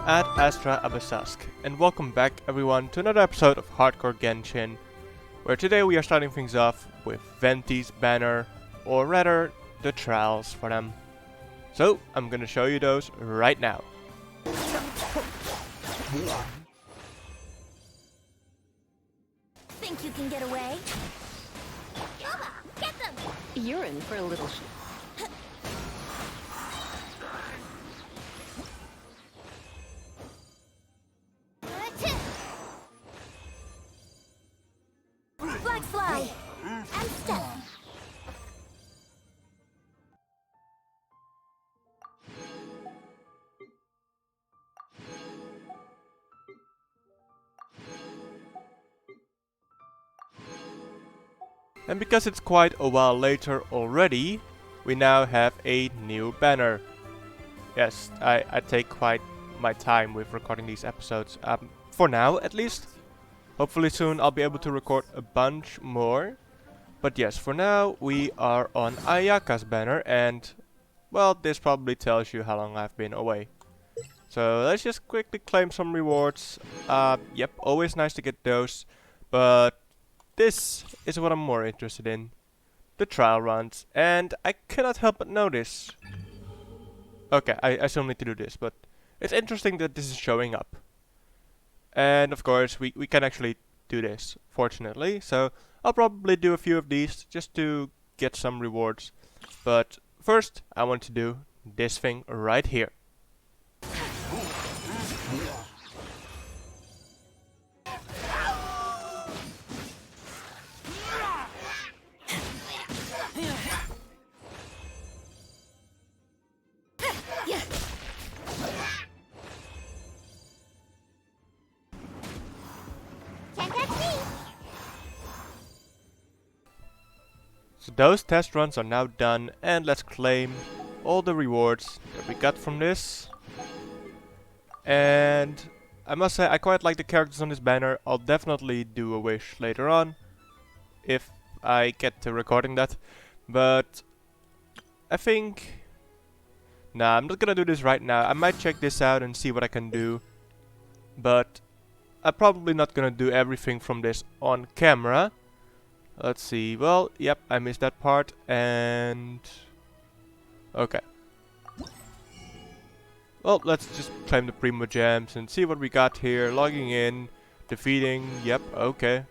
at Astra Abyssosque, and welcome back everyone to another episode of Hardcore Genshin, where today we are starting things off with Venti's banner, or rather, the trials for them. So, I'm gonna show you those right now. Think you can get away? Yaba, get them! You're in for a little Flag fly! And step! And because it's quite a while later already, we now have a new banner. Yes, I take quite my time with recording these episodes, for now at least. Hopefully soon I'll be able to record a bunch more. But yes, for now we are on Ayaka's banner, and well, this probably tells you how long I've been away. So let's just quickly claim some rewards. Yep, always nice to get those, but this is what I'm more interested in. The trial runs, and I cannot help but notice. Okay, I still need to do this, but it's interesting that this is showing up. And of course, we can actually do this, fortunately. So I'll probably do a few of these just to get some rewards. But first, I want to do this thing right here. Can't catch me! So those test runs are now done, and let's claim all the rewards that we got from this. And I must say, I quite like the characters on this banner. I'll definitely do a wish later on, if I get to recording that. But I think... Nah, I'm not gonna do this right now. I might check this out and see what I can do. But I'm probably not gonna do everything from this on camera. Let's see. Well, yep, I missed that part. And... okay. Well, let's just claim the Primo Gems and see what we got here. Logging in, defeating, yep, okay.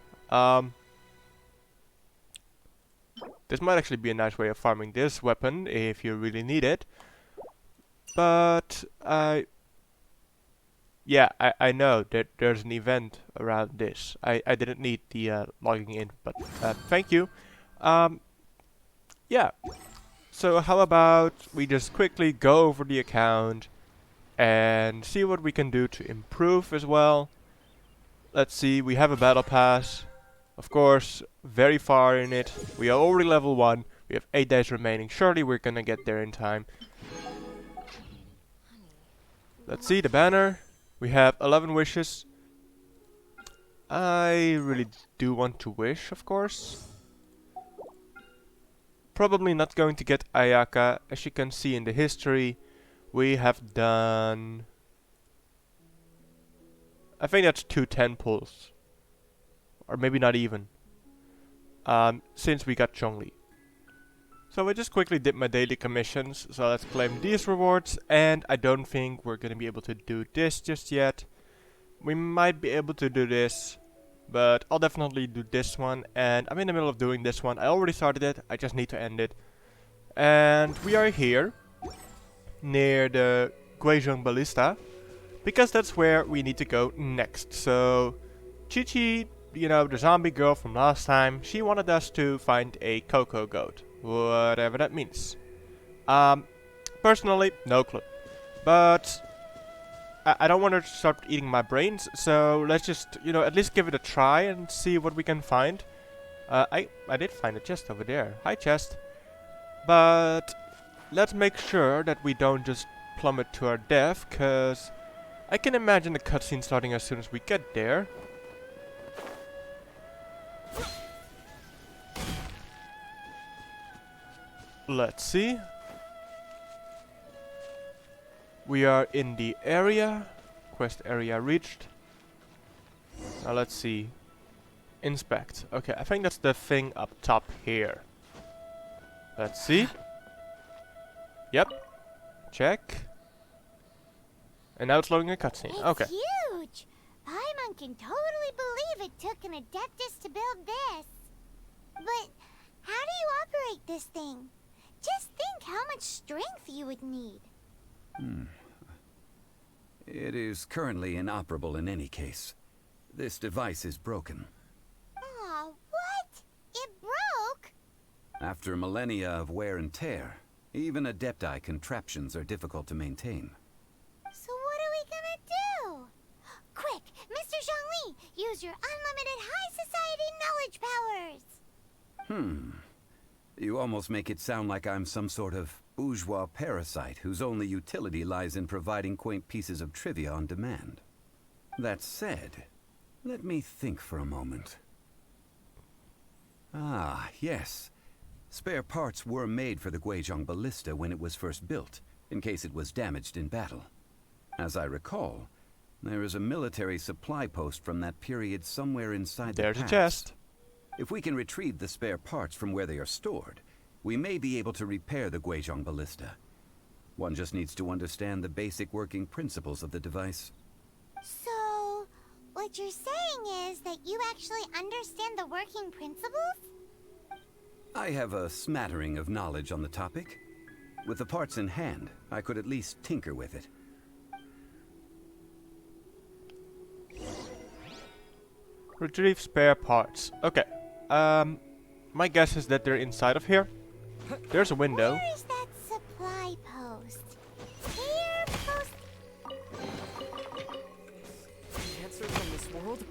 This might actually be a nice way of farming this weapon if you really need it. But yeah, I know that there's an event around this. I didn't need the logging in, but thank you. Yeah. So how about we just quickly go over the account and see what we can do to improve as well. Let's see, we have a battle pass. Of course, very far in it. We are already level 1. We have 8 days remaining. Surely we're gonna get there in time. Let's see the banner. We have 11 wishes. I really do want to wish, of course. Probably not going to get Ayaka. As you can see in the history, we have done... I think that's 2 10 pulls. Or maybe not even. Since we got Zhongli. So I just quickly did my daily commissions. So let's claim these rewards. And I don't think we're gonna be able to do this just yet. We might be able to do this. But I'll definitely do this one. And I'm in the middle of doing this one. I already started it. I just need to end it. And we are here. Near the Guizhong Ballista. Because that's where we need to go next. So Chi-Chi, you know, the zombie girl from last time, she wanted us to find a cocoa goat. Whatever that means. Personally, no clue. But I don't want her to start eating my brains, so let's just, you know, at least give it a try and see what we can find. I did find a chest over there. Hi, chest. But let's make sure that we don't just plummet to our death, cause I can imagine the cutscene starting as soon as we get there. Let's see. We are in the area. Quest area reached. Now let's see. Inspect. Okay, I think that's the thing up top here. Let's see. Yep. Check. And now it's loading a cutscene. It's Okay. huge! Paimon can totally believe it took an Adeptus to build this. But how do you operate this thing? Just think how much strength you would need. It is currently inoperable in any case. This device is broken. Aw, what? It broke? After millennia of wear and tear, even Adepti contraptions are difficult to maintain. So what are we gonna do? Quick, Mr. Zhongli, use your unlimited high society knowledge powers! You almost make it sound like I'm some sort of bourgeois parasite whose only utility lies in providing quaint pieces of trivia on demand. That said, let me think for a moment. Ah, yes. Spare parts were made for the Guizhong Ballista when it was first built, in case it was damaged in battle. As I recall, there is a military supply post from that period somewhere inside There's the a past. chest. If we can retrieve the spare parts from where they are stored, we may be able to repair the Guizhong Ballista. One just needs to understand the basic working principles of the device. So, what you're saying is that you actually understand the working principles? I have a smattering of knowledge on the topic. With the parts in hand, I could at least tinker with it. Retrieve spare parts. Okay. My guess is that they're inside of here. There's a window. Where is that supply post? Here, post... Answers from this world?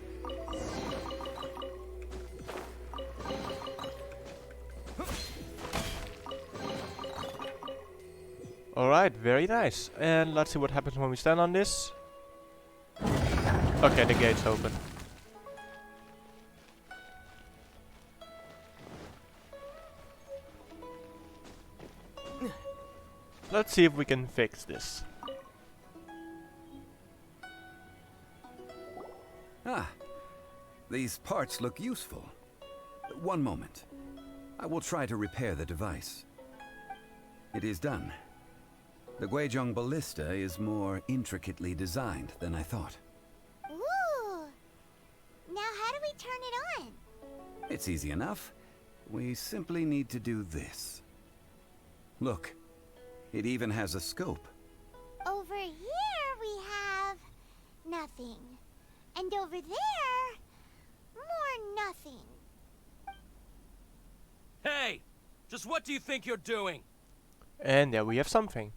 Alright, very nice. And let's see what happens when we stand on this. Okay, the gate's open. Let's see if we can fix this. Ah, these parts look useful. One moment. I will try to repair the device. It is done. The Guizhong Ballista is more intricately designed than I thought. Ooh! Now how do we turn it on? It's easy enough. We simply need to do this. Look, it even has a scope. Over here we have... nothing. And over there... more nothing. Hey! Just what do you think you're doing? And there we have something.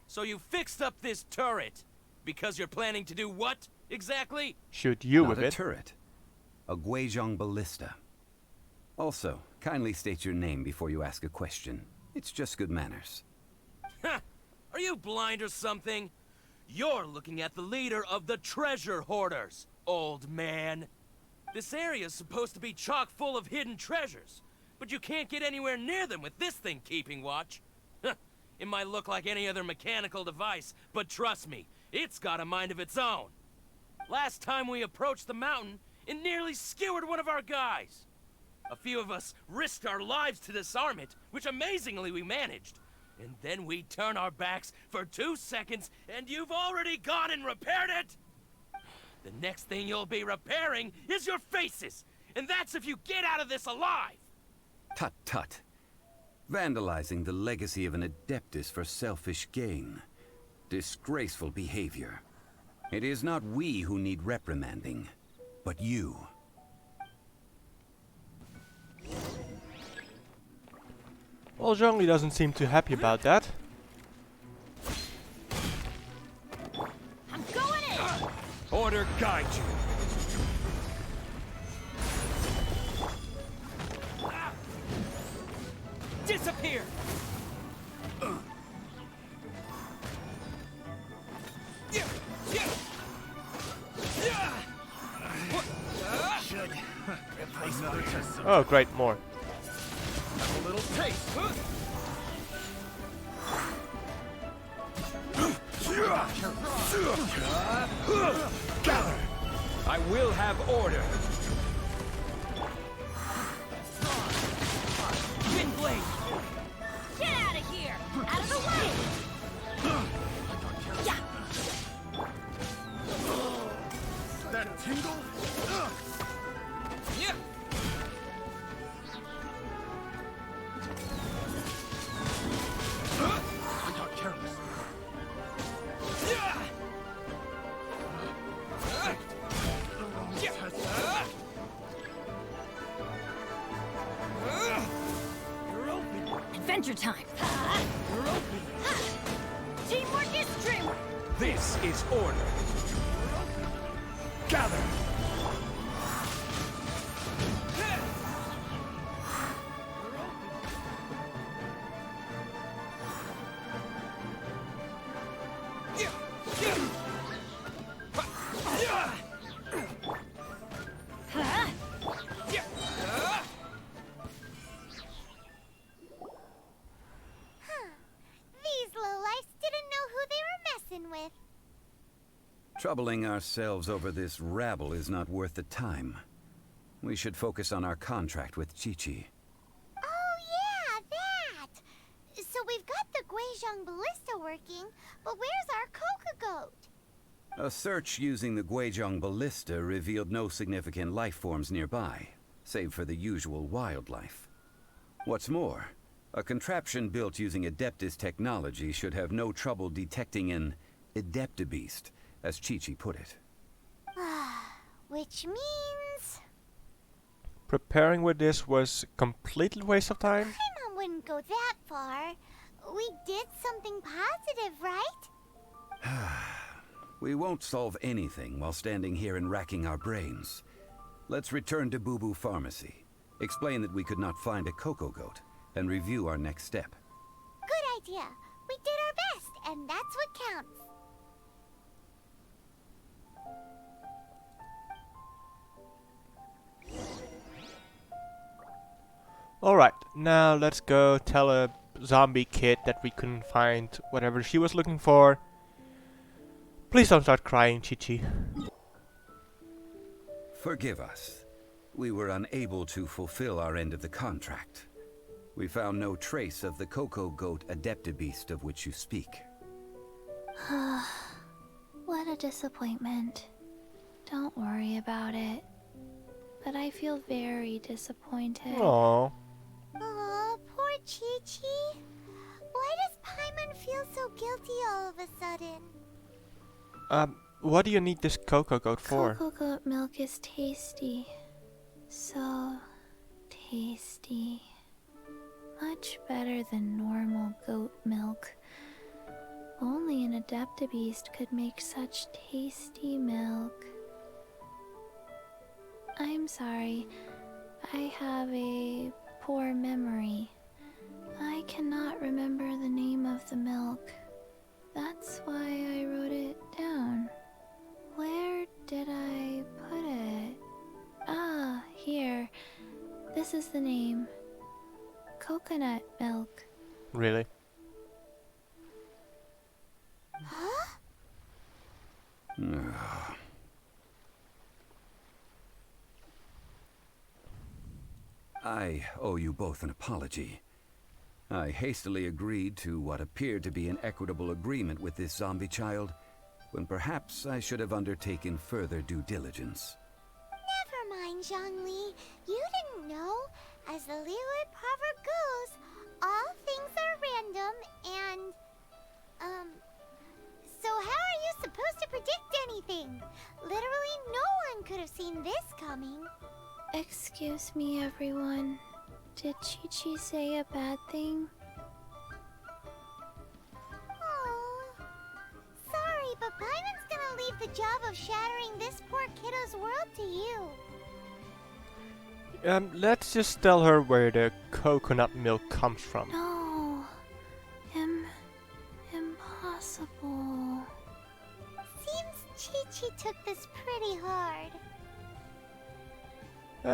So you fixed up this turret because you're planning to do what exactly? Shoot you Not with a it. turret. A Guizhong Ballista. Also, kindly state your name before you ask a question. It's just good manners. Ha! Are you blind or something? You're looking at the leader of the treasure hoarders, old man. This area's supposed to be chock full of hidden treasures, but you can't get anywhere near them with this thing keeping watch. It might look like any other mechanical device, but trust me, it's got a mind of its own. Last time we approached the mountain, it nearly skewered one of our guys. A few of us risked our lives to disarm it, which amazingly we managed. And then we turn our backs for 2 seconds, and you've already gone and repaired it! The next thing you'll be repairing is your faces, and that's if you get out of this alive! Tut tut. Vandalizing the legacy of an Adeptus for selfish gain. Disgraceful behavior. It is not we who need reprimanding, but you. Well, Zhongli doesn't seem too happy about that. I'm going in! Order guide you! Disappear! Should replace another test. Oh, great, more. A little taste. Gather! I will have order. Wind blade! Get out of here! Out of the way! Yeah. That tingle? Yeah! I got careless. You're open! Adventure time! You're open! Teamwork is dreamwork! This is order. Gather! These lowlifes didn't know who they were messing with. Troubling ourselves over this rabble is not worth the time. We should focus on our contract with Chi-Chi. Oh yeah, that! So we've got the Guizhong Ballista working, but where's our Coca Goat? A search using the Guizhong Ballista revealed no significant life forms nearby, save for the usual wildlife. What's more, a contraption built using Adeptus technology should have no trouble detecting an Adeptabeast, as Chi-Chi put it. Which means... Preparing with this was completely waste of time. Paimon wouldn't go that far. We did something positive, right? We won't solve anything while standing here and racking our brains. Let's return to Boo Boo Pharmacy, explain that we could not find a Coco Goat, and review our next step. Good idea. We did our best, and that's what counts. Alright, now let's go tell a zombie kid that we couldn't find whatever she was looking for. Please don't start crying, Chi-Chi. Forgive us. We were unable to fulfill our end of the contract. We found no trace of the Coco Goat Adeptabeast of which you speak. What a disappointment. Don't worry about it. But I feel very disappointed. Aww. Aw, poor Chi-Chi. Why does Paimon feel so guilty all of a sudden? What do you need this Coco Goat for? Cocoa goat milk is tasty. So tasty. Much better than normal goat milk. Only an Adeptabeast could make such tasty milk. I'm sorry. I have a poor memory. I cannot remember the name of the milk. That's why I wrote it down. Where did I put it? Ah, here. This is the name. Coconut milk. Really? Huh? I owe you both an apology. I hastily agreed to what appeared to be an equitable agreement with this zombie child, when perhaps I should have undertaken further due diligence. Never mind, Zhongli. You didn't know. As the Liyue proverb goes, all things are random and... So how are you supposed to predict anything? Literally no one could have seen this coming. Excuse me, everyone. Did Chi-Chi say a bad thing? Oh, sorry, but Paimon's gonna leave the job of shattering this poor kiddo's world to you. Let's just tell her where the coconut milk comes from. No. Impossible. Seems Chi-Chi took this pretty hard.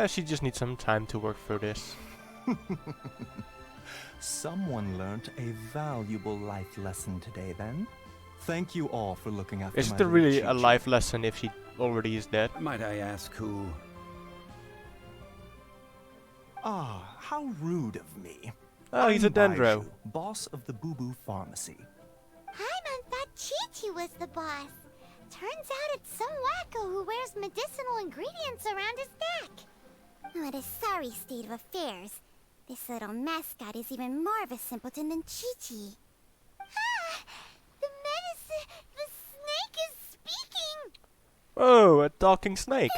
She just needs some time to work through this. Someone learned a valuable life lesson today, then. Thank you all for looking after Is my it little really a Chi-Chi. life lesson if she already is dead? Might I ask who? Ah, how rude of me. Oh, he's a I'm Dendro. Baiju, boss of the Boo Boo Pharmacy. Paimon thought Chi-Chi was the boss. Turns out it's some wacko who wears medicinal ingredients around his neck. What a sorry state of affairs. This little mascot is even more of a simpleton than Chi-Chi. Ah! The medicine... The snake is speaking! Oh, a talking snake.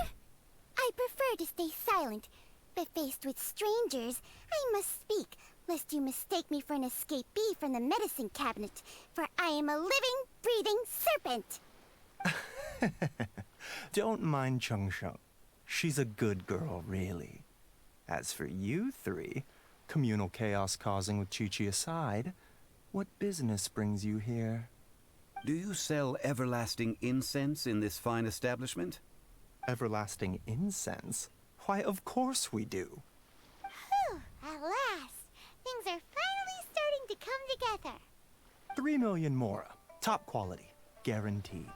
I prefer to stay silent, but faced with strangers, I must speak, lest you mistake me for an escapee from the medicine cabinet, for I am a living, breathing serpent! Don't mind Chung Sheng. She's a good girl, really. As for you three, communal chaos causing with Chi-Chi aside, what business brings you here? Do you sell everlasting incense in this fine establishment? Everlasting incense? Why, of course we do. Whew, at last! Things are finally starting to come together. 3 million mora. Top quality. Guaranteed.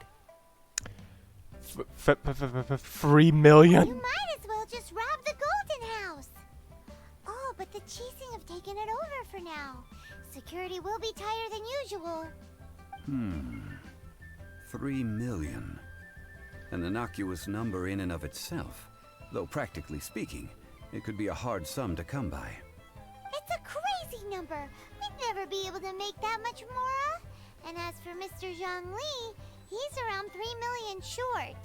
3 million? You might as well just rob the Golden House! Oh, but the Chising have taken it over for now. Security will be tighter than usual. 3 million. An innocuous number in and of itself. Though practically speaking, it could be a hard sum to come by. It's a crazy number. We'd never be able to make that much mora. And as for Mr. Zhongli, he's around 3 million short.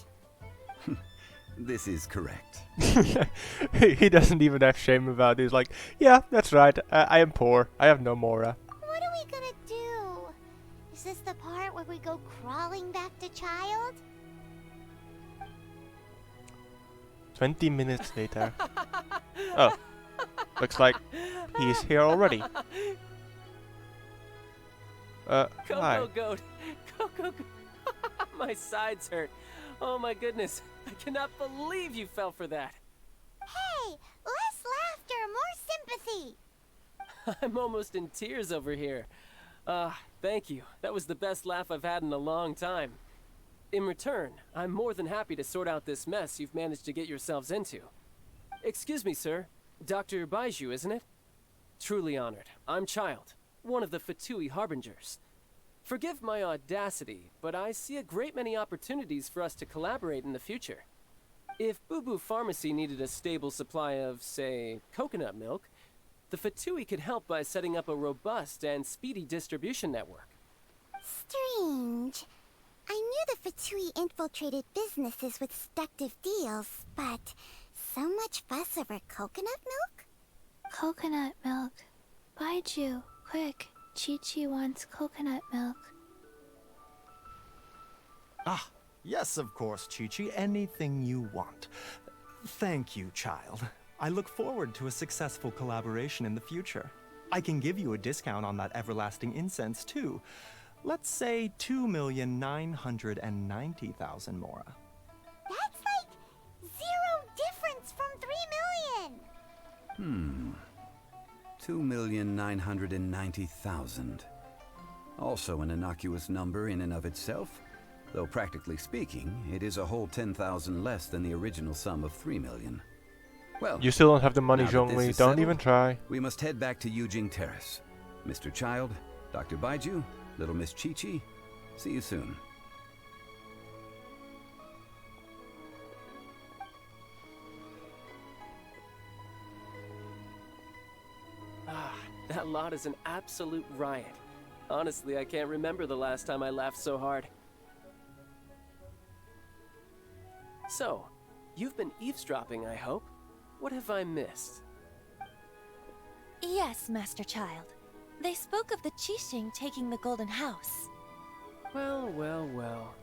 This is correct. He doesn't even have shame about it. He's like, yeah, that's right. I am poor. I have no mora. What are we gonna do? Is this the part where we go crawling back to child? 20 minutes later. Oh. Looks like he's here already. Hi. Go, goat. Go. My sides hurt. Oh my goodness. I cannot believe you fell for that. Hey, less laughter, more sympathy. I'm almost in tears over here. Thank you. That was the best laugh I've had in a long time. In return, I'm more than happy to sort out this mess you've managed to get yourselves into. Excuse me, sir. Dr. Baiju, isn't it? Truly honored. I'm Child, one of the Fatui Harbingers. Forgive my audacity, but I see a great many opportunities for us to collaborate in the future. If Boo Boo Pharmacy needed a stable supply of, say, coconut milk, the Fatui could help by setting up a robust and speedy distribution network. Strange. I knew the Fatui infiltrated businesses with seductive deals, but so much fuss over coconut milk? Coconut milk. Baiju, quick. Chi-Chi wants coconut milk. Ah, yes, of course, Chi-Chi. Anything you want. Thank you, child. I look forward to a successful collaboration in the future. I can give you a discount on that everlasting incense, too. Let's say 2,990,000 mora. That's like 0 difference from 3 million. 2,990,000. Also an innocuous number in and of itself, though practically speaking, it is a whole 10,000 less than the original sum of 3 million. Well, You still don't have the money, now that this Zhongli. is Don't settled, even try. we must head back to Yujing Terrace. Mr. Child, Dr. Baiju, little Miss Chi-Chi, see you soon. That lot is an absolute riot. Honestly, I can't remember the last time I laughed so hard. So, you've been eavesdropping, I hope. What have I missed? Yes, Master Child. They spoke of the Qixing taking the Golden House. Well.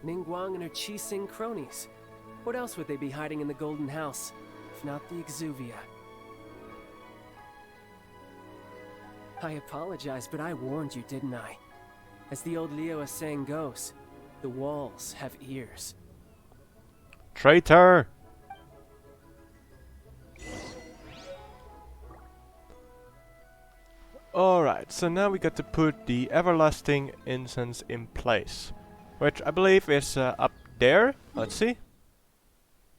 Ningguang and her Qixing cronies. What else would they be hiding in the Golden House, if not the Exuvia? I apologize, but I warned you, didn't I? As the old Liyue saying goes, the walls have ears. Traitor! Alright, so now we got to put the everlasting incense in place. which I believe is up there. Let's see.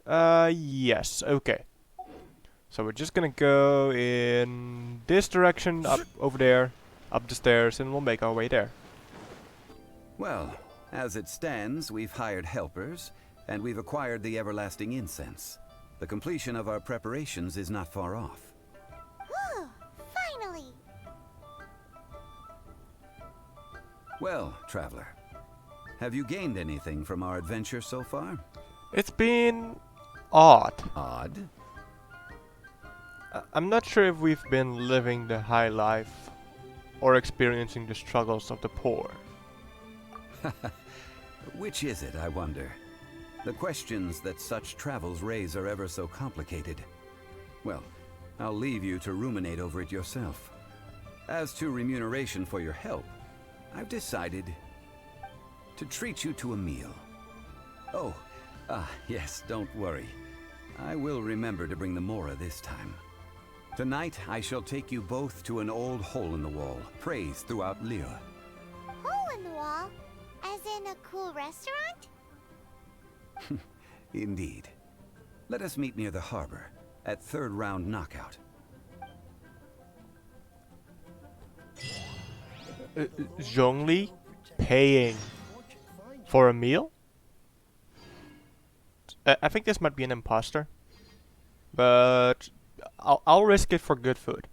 Yes, okay. So we're just gonna go in this direction, up over there, up the stairs, and we'll make our way there. Well, as it stands, we've hired helpers, and we've acquired the everlasting incense. The completion of our preparations is not far off. Whew, finally! Well, traveler, have you gained anything from our adventure so far? It's been odd. Odd? I'm not sure if we've been living the high life or experiencing the struggles of the poor. Which is it, I wonder? The questions that such travels raise are ever so complicated. Well, I'll leave you to ruminate over it yourself. As to remuneration for your help, I've decided to treat you to a meal. Oh, yes, don't worry. I will remember to bring the Mora this time. Tonight, I shall take you both to an old hole-in-the-wall, praised throughout Liyue. Hole in the wall? As in a cool restaurant? Indeed. Let us meet near the harbor, at third round knockout. Zhongli paying for a meal? I think this might be an imposter, but I'll risk it for good food.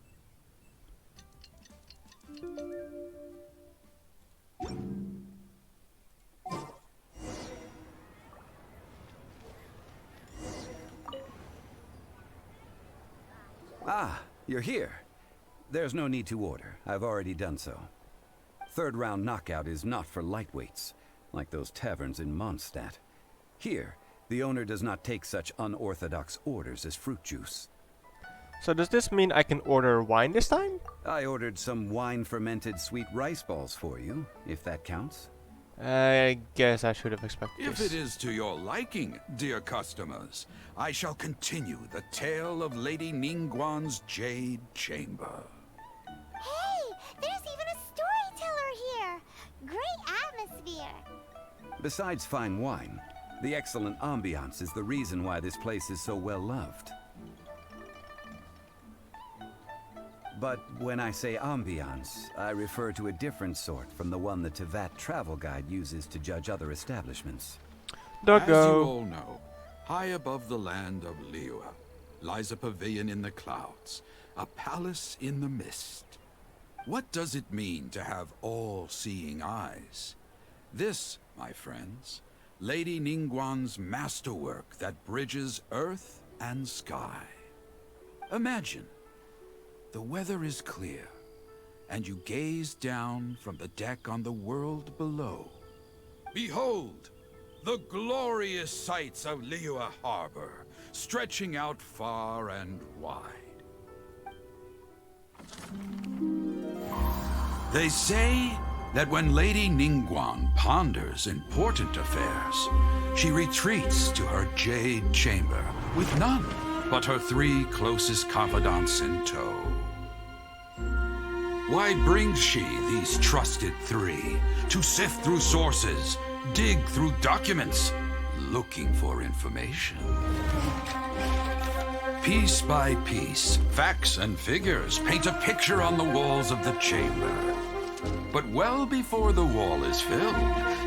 Ah, you're here. There's no need to order. I've already done so. Third round knockout is not for lightweights, like those taverns in Mondstadt. Here, the owner does not take such unorthodox orders as fruit juice. So does this mean I can order wine this time? I ordered some wine-fermented sweet rice balls for you, if that counts. I guess I should have expected If this. it is to your liking, dear customers, I shall continue the tale of Lady Ningguang's Jade Chamber. Hey, there's even a storyteller here! Great atmosphere! Besides fine wine, the excellent ambiance is the reason why this place is so well loved. But when I say ambiance, I refer to a different sort from the one the Tevat travel guide uses to judge other establishments. As you Doggo. all know, high above the land of Liyue lies a pavilion in the clouds, a palace in the mist. What does it mean to have all-seeing eyes? This, my friends, Lady Ningguang's masterwork that bridges earth and sky. Imagine, the weather is clear, and you gaze down from the deck on the world below. Behold, the glorious sights of Liyue Harbor, stretching out far and wide. They say that when Lady Ningguang ponders important affairs, she retreats to her Jade Chamber with none but her 3 closest confidants in tow. Why brings she these trusted 3 to sift through sources, dig through documents, looking for information? Piece by piece, facts and figures paint a picture on the walls of the chamber. But well before the wall is filled,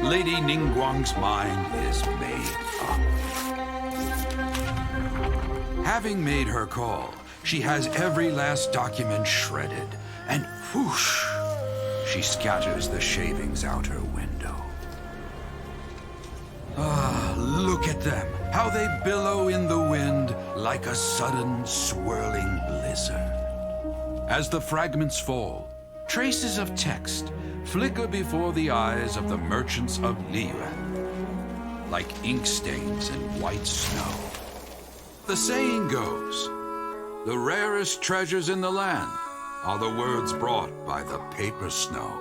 Lady Ningguang's mind is made up. Having made her call, she has every last document shredded, and whoosh, she scatters the shavings out her window. Ah, look at them, how they billow in the wind like a sudden swirling blizzard. As the fragments fall, traces of text flicker before the eyes of the merchants of Liyue, like ink stains in white snow. The saying goes, the rarest treasures in the land are the words brought by the paper snow.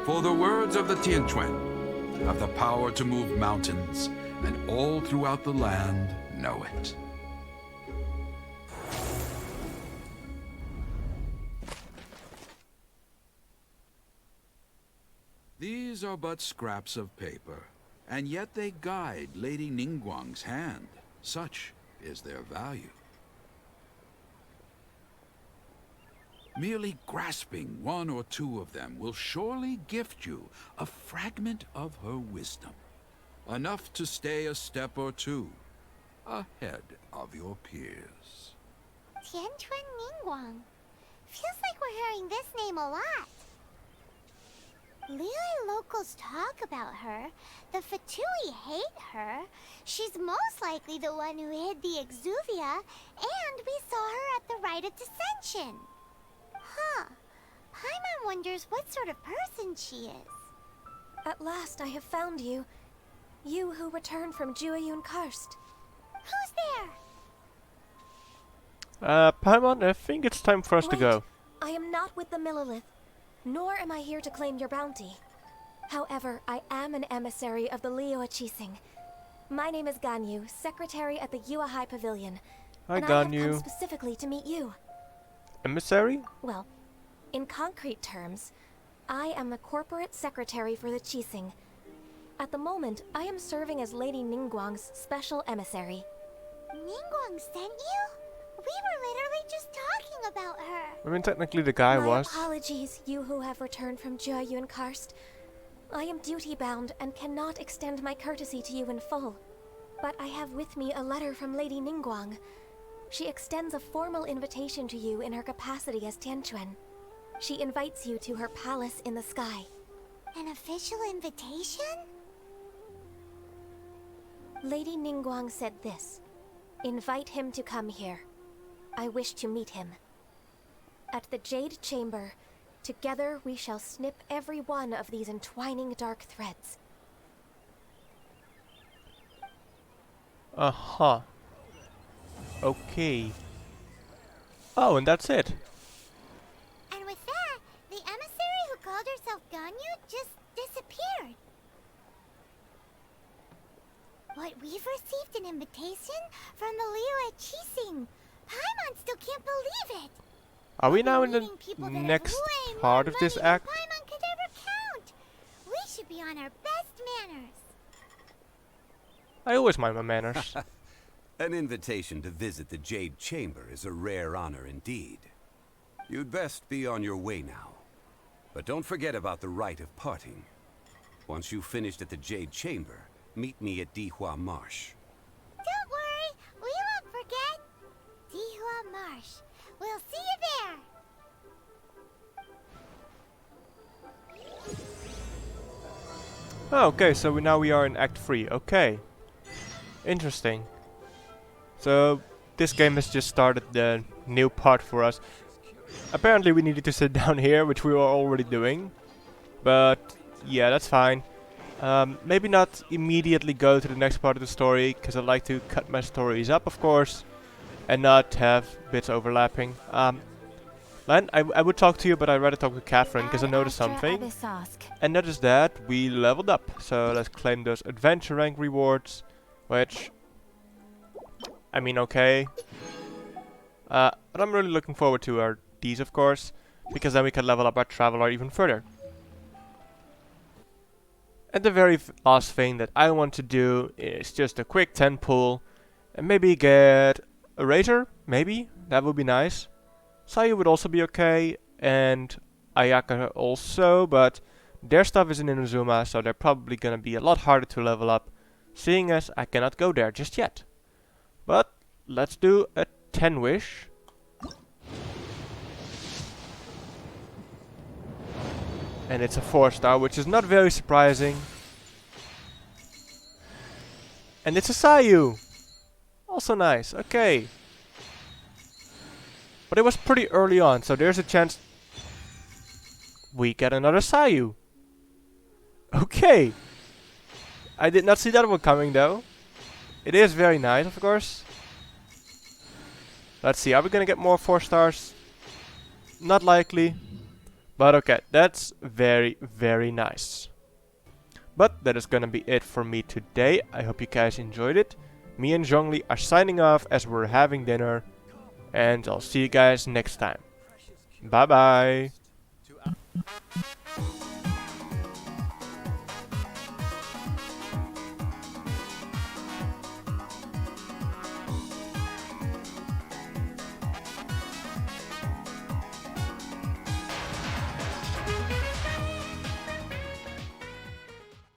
For the words of the Tianquan have the power to move mountains, and all throughout the land know it. These are but scraps of paper, and yet they guide Lady Ningguang's hand. Such is their value. Merely grasping one or two of them will surely gift you a fragment of her wisdom. Enough to stay a step or two ahead of your peers. Tianquan Ningguang. Feels like we're hearing this name a lot. Liyue locals talk about her. The Fatui hate her. She's most likely the one who hid the Exuvia, and we saw her at the Rite of Dissension. Huh. Paimon wonders what sort of person she is. At last I have found you. You who returned from Jueyun Karst. Who's there? Paimon, I think it's time for us to Wait, go. I am not with the Millelith, nor am I here to claim your bounty. However, I am an emissary of the Liyue Qixing. My name is Ganyu, secretary at the Yuehai Pavilion. Hi, and I have come Ganyu. specifically to meet you. Emissary? Well, in concrete terms, I am the corporate secretary for the Qixing. At the moment, I am serving as Lady Ningguang's special emissary. Ningguang sent you? We were literally just talking about her. I mean, technically the guy My was. apologies, you who have returned from Jueyun Karst. I am duty-bound and cannot extend my courtesy to you in full. But I have with me a letter from Lady Ningguang. She extends a formal invitation to you in her capacity as Tianquan. She invites you to her palace in the sky. An official invitation? Lady Ningguang said this. Invite him to come here. I wish to meet him. At the Jade Chamber, together we shall snip every one of these entwining dark threads. Uh-huh. Okay. Oh, and that's it. And with that, the emissary who called herself Ganyu just disappeared. What, we've received an invitation from the Liyue Qixing. Paimon still can't believe it. Are we now in the Meeting people that have next way part more of this money than act? Paimon could ever count. We should be on our best manners. I always mind my manners. An invitation to visit the Jade Chamber is a rare honor indeed. You'd best be on your way now. But don't forget about the rite of parting. Once you've finished at the Jade Chamber, meet me at Dihua Marsh. Don't worry, we won't forget. Dihua Marsh. We'll see you there. Okay, so now we are in Act 3. Okay. Interesting. So, this game has just started the new part for us. Apparently we needed to sit down here, which we were already doing. But, yeah, that's fine. Maybe not immediately go to the next part of the story, because I like to cut my stories up, of course. And not have bits overlapping. Len, I would talk to you, but I'd rather talk to Catherine, because I noticed something. And notice that we leveled up. So let's claim those adventure rank rewards. Which, I mean, okay. But I'm really looking forward to these, of course. Because then we can level up our traveler even further. And the very last thing that I want to do is just a quick 10 pull. And maybe get a Razor, maybe? That would be nice. Sayu would also be okay. And Ayaka also, but their stuff is in Inazuma, so they're probably gonna be a lot harder to level up. Seeing as I cannot go there just yet. But let's do a 10 wish. And it's a 4-star, which is not very surprising. And it's a Sayu! Also nice, okay. But it was pretty early on, so there's a chance we get another Sayu. Okay. I did not see that one coming though. It is very nice, of course. Let's see, are we gonna get more 4 stars? Not likely. But okay, that's very, very nice. But that is gonna be it for me today. I hope you guys enjoyed it. Me and Zhongli are signing off as we're having dinner. And I'll see you guys next time. Bye bye.